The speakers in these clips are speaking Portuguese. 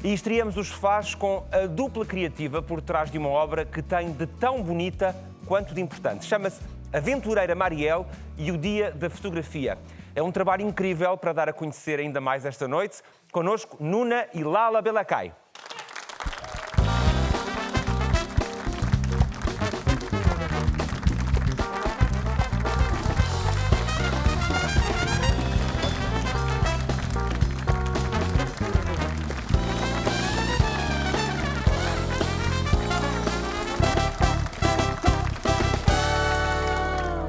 E estreamos os Sofás com a dupla criativa por trás de uma obra que tem de tão bonita quanto de importante. Chama-se Aventureira Mariel e o Dia da Fotografia. É um trabalho incrível para dar a conhecer ainda mais esta noite. Connosco, Nuna e Lala Belacai.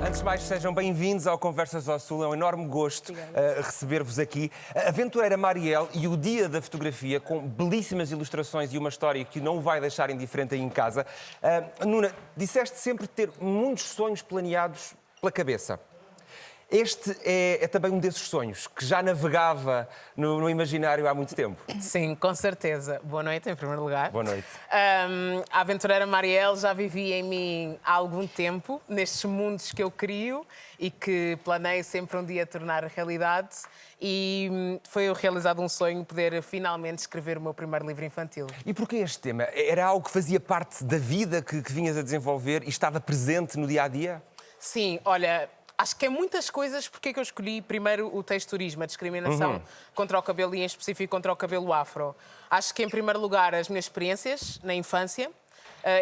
Antes de mais, sejam bem-vindos ao Conversas ao Sul. É um enorme gosto receber-vos aqui. A Aventureira Mariel e o Dia da Fotografia, com belíssimas ilustrações e uma história que não o vai deixar indiferente aí em casa. Nuna, disseste sempre ter muitos sonhos planeados pela cabeça. Este é também um desses sonhos que já navegava no imaginário há muito tempo. Sim, com certeza. Boa noite, em primeiro lugar. Boa noite. A Aventureira Mariel já vivia em mim há algum tempo, nestes mundos que eu crio e que planeio sempre um dia tornar realidade. E foi realizado um sonho poder finalmente escrever o meu primeiro livro infantil. E porquê este tema? Era algo que fazia parte da vida que vinhas a desenvolver e estava presente no dia-a-dia? Sim, olha... Acho que é muitas coisas porque é que eu escolhi primeiro o texturismo, a discriminação contra o cabelo e em específico contra o cabelo afro. Acho que em primeiro lugar as minhas experiências na infância,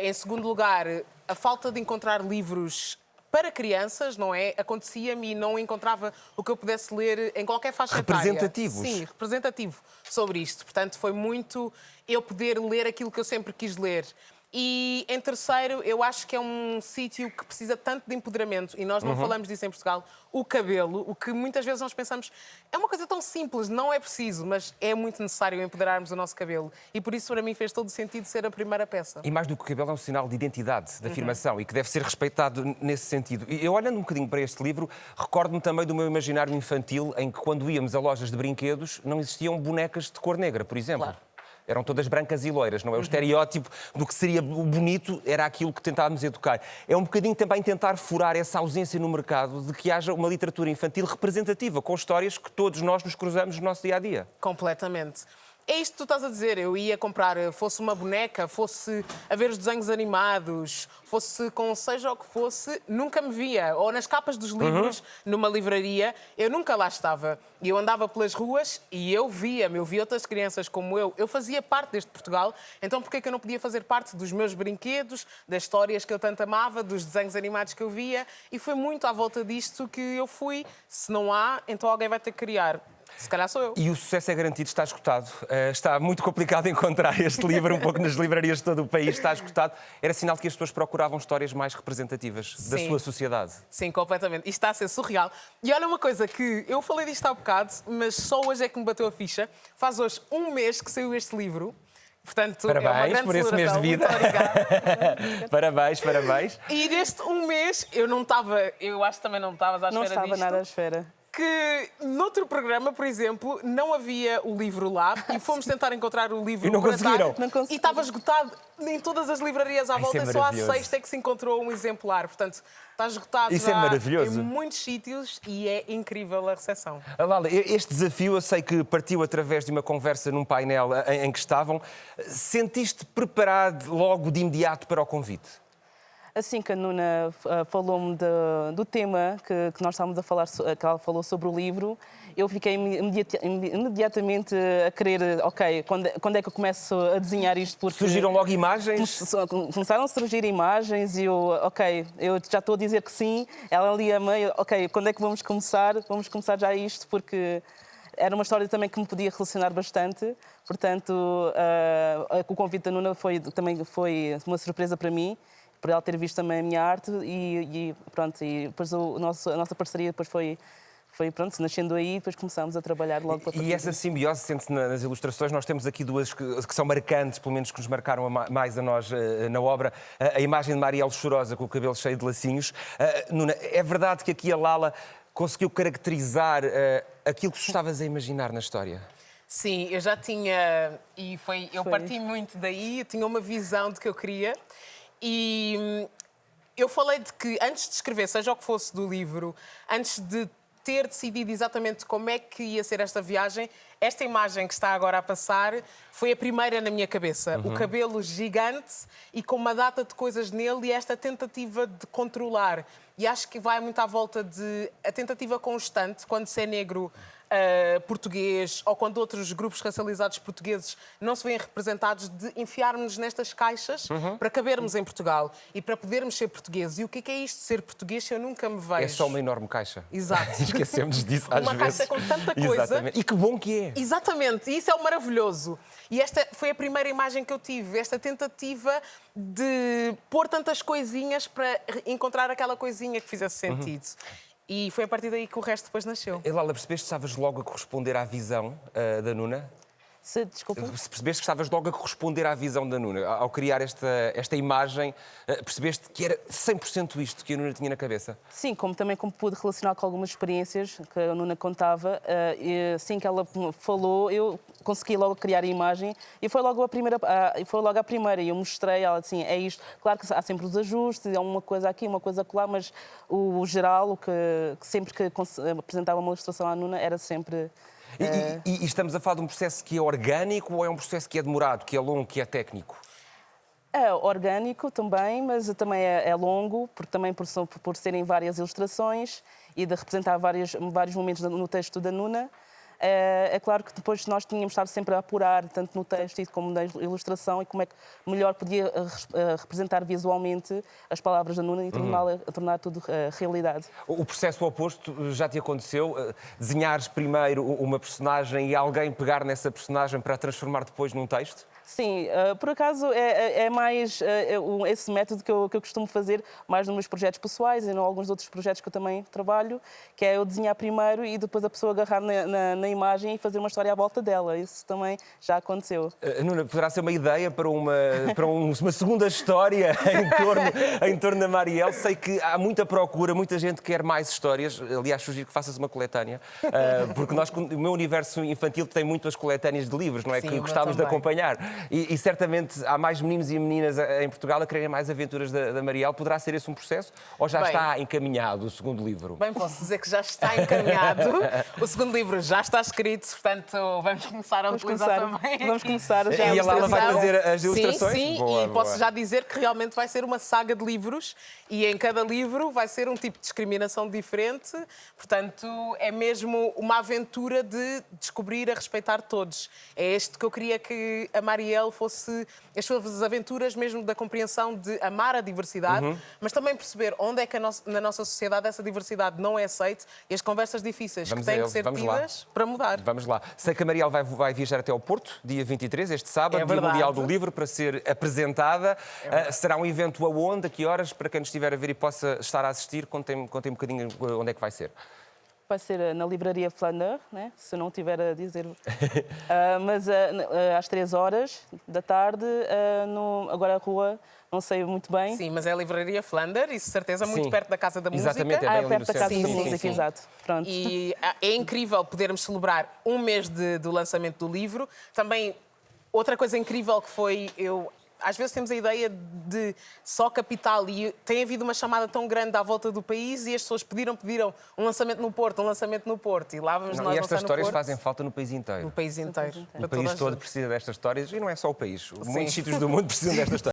em segundo lugar a falta de encontrar livros para crianças, não é? Acontecia-me e não encontrava o que eu pudesse ler em qualquer faixa etária. Representativos? Sim, representativo sobre isto. Portanto, foi muito eu poder ler aquilo que eu sempre quis ler. E, em terceiro, eu acho que é um sítio que precisa tanto de empoderamento, e nós não falamos disso em Portugal, o cabelo, o que muitas vezes nós pensamos é uma coisa tão simples, não é preciso, mas é muito necessário empoderarmos o nosso cabelo. E por isso, para mim, fez todo o sentido ser a primeira peça. E mais do que o cabelo, é um sinal de identidade, de afirmação, e que deve ser respeitado nesse sentido. E eu, olhando um bocadinho para este livro, recordo-me também do meu imaginário infantil, em que, quando íamos a lojas de brinquedos, não existiam bonecas de cor negra, por exemplo. Claro. Eram todas brancas e loiras, não é? O estereótipo do que seria bonito era aquilo que tentávamos educar. É um bocadinho também tentar furar essa ausência no mercado de que haja uma literatura infantil representativa, com histórias que todos nós nos cruzamos no nosso dia-a-dia. Completamente. É isto que tu estás a dizer. Eu ia comprar, fosse uma boneca, fosse a ver os desenhos animados, fosse com seja o que fosse, nunca me via. Ou nas capas dos livros, numa livraria, eu nunca lá estava. E eu andava pelas ruas e eu via outras crianças como eu. Eu fazia parte deste Portugal, então porquê que eu não podia fazer parte dos meus brinquedos, das histórias que eu tanto amava, dos desenhos animados que eu via? E foi muito à volta disto que eu fui. Se não há, então alguém vai ter que criar. Se calhar sou eu. E o sucesso é garantido, está esgotado. Está muito complicado encontrar este livro, um pouco nas livrarias de todo o país, está esgotado. Era sinal de que as pessoas procuravam histórias mais representativas da sua sociedade. Sim, completamente. Isto está a ser surreal. E olha uma coisa que eu falei disto há bocado, mas só hoje é que me bateu a ficha. Faz hoje um mês que saiu este livro. Portanto, parabéns, é uma grande por esse mês de vida. Muito obrigada. Parabéns, parabéns. E neste um mês eu não estava, eu acho que também não estavas à espera disto. Não estava nada à espera. Que noutro programa, por exemplo, não havia o livro lá e fomos tentar encontrar o livro e não conseguiram. E estava esgotado em todas as livrarias à volta, é e só à maravilhoso. sexta é que se encontrou um exemplar. Portanto, está esgotado Isso já é maravilhoso. em muitos sítios e é incrível a recepção. Lala, este desafio eu sei que partiu através de uma conversa num painel em que estavam. Sentiste preparado logo de imediato para o convite? Assim que a Nuna falou-me do tema que nós estávamos a falar, que ela falou sobre o livro, eu fiquei imediatamente a querer, ok, quando é que eu começo a desenhar isto? Porque surgiram logo imagens? Começaram a surgir imagens e eu, ok, eu já estou a dizer que sim, ela ali a meio, ok, quando é que vamos começar? Vamos começar já isto, porque era uma história também que me podia relacionar bastante, portanto, o convite da Nuna também foi uma surpresa para mim, por ela ter visto também a minha arte e pronto, e depois a nossa parceria depois foi pronto, nascendo aí, depois começámos a trabalhar logo para E essa simbiose sente-se nas ilustrações. Nós temos aqui duas que são marcantes, pelo menos que nos marcaram mais a nós na obra. A imagem de Mariel chorosa com o cabelo cheio de lacinhos. Nuna, é verdade que aqui a Lala conseguiu caracterizar aquilo que tu estavas a imaginar na história? Sim, eu já tinha, eu parti muito daí, eu tinha uma visão de que eu queria. E eu falei de que, antes de escrever, seja o que fosse do livro, antes de ter decidido exatamente como é que ia ser esta viagem, esta imagem que está agora a passar foi a primeira na minha cabeça. O cabelo gigante e com uma data de coisas nele e esta tentativa de controlar. E acho que vai muito à volta de a tentativa constante, quando se é negro português ou quando outros grupos racializados portugueses não se veem representados, de enfiarmos nestas caixas para cabermos em Portugal e para podermos ser portugueses. E o que é isto de ser português se eu nunca me vejo? É só uma enorme caixa. Exato. Esquecemos disso às Uma vezes. caixa com tanta coisa. Exatamente. E que bom que é. Exatamente, e isso é o maravilhoso. E esta foi a primeira imagem que eu tive, esta tentativa de pôr tantas coisinhas para encontrar aquela coisinha que fizesse sentido. E foi a partir daí que o resto depois nasceu. E Lala, percebeste que estavas logo a corresponder à visão da Nuna? Desculpa. Percebeste que estavas logo a corresponder à visão da Nuna. Ao criar esta imagem, percebeste que era 100% isto que a Nuna tinha na cabeça? Sim, como pude relacionar com algumas experiências que a Nuna contava, e assim que ela falou, eu consegui logo criar a imagem e foi logo a primeira. E eu mostrei, ela assim, é isto. Claro que há sempre os ajustes, é uma coisa aqui, uma coisa acolá, mas o geral, que sempre que apresentava uma ilustração à Nuna, era sempre... E estamos a falar de um processo que é orgânico ou é um processo que é demorado, que é longo, que é técnico? É orgânico também, mas também é longo, porque também por serem várias ilustrações e de representar vários momentos no texto da Nuna. É claro que depois nós tínhamos de estar sempre a apurar, tanto no texto como na ilustração, e como é que melhor podia representar visualmente as palavras da Nuna e tornar tudo realidade. O processo oposto já te aconteceu? Desenhares primeiro uma personagem e alguém pegar nessa personagem para a transformar depois num texto? Sim, por acaso é mais esse método que eu costumo fazer mais nos meus projetos pessoais e em alguns outros projetos que eu também trabalho, que é eu desenhar primeiro e depois a pessoa agarrar na imagem e fazer uma história à volta dela. Isso também já aconteceu. Nuna, poderá ser uma ideia para uma segunda história em torno da Marielle? Sei que há muita procura, muita gente quer mais histórias. Aliás, sugiro que faças uma coletânea, porque o meu universo infantil tem muitas coletâneas de livros, não é? Sim, que gostávamos de acompanhar. E certamente há mais meninos e meninas em Portugal a quererem mais aventuras da Marielle. Poderá ser esse um processo? Ou já está encaminhado o segundo livro? Bem, posso dizer que já está encaminhado. O segundo livro já está escrito, portanto, vamos começar a utilizar também. Vamos começar já. E a Lala vai fazer as ilustrações? Sim, boa, e boa. posso já dizer que realmente vai ser uma saga de livros e em cada livro vai ser um tipo de discriminação diferente. Portanto, é mesmo uma aventura de descobrir a respeitar todos. É este que eu queria que a Marielle fosse as suas aventuras mesmo da compreensão de amar a diversidade, mas também perceber onde é que na nossa sociedade essa diversidade não é aceita e as conversas difíceis que têm que ser tidas para mudar. Vamos lá. Sei que a Marielle vai viajar até ao Porto, dia 23, este sábado, Dia Mundial do Livro, para ser apresentada. Será um evento aonde, a que horas, para quem nos estiver a ver e possa estar a assistir? Contem um bocadinho onde é que vai ser. Vai ser na livraria Flander, né? Se não tiver a dizer. Mas às 3 horas da tarde, agora a rua, não sei muito bem. Sim, mas é a livraria Flander, isso certeza muito perto da Casa da Música. Exatamente, é bem perto da Casa da sim, Música, sim. exato. Pronto. E é incrível podermos celebrar um mês do lançamento do livro. Também, outra coisa incrível que foi, às vezes temos a ideia de só capital e tem havido uma chamada tão grande à volta do país e as pessoas pediram um lançamento no Porto e lá vamos nós E estas histórias no Porto. fazem falta no país inteiro. No país inteiro. O país todo precisa destas histórias e não é só o país. Muitos sítios do mundo precisam destas histórias.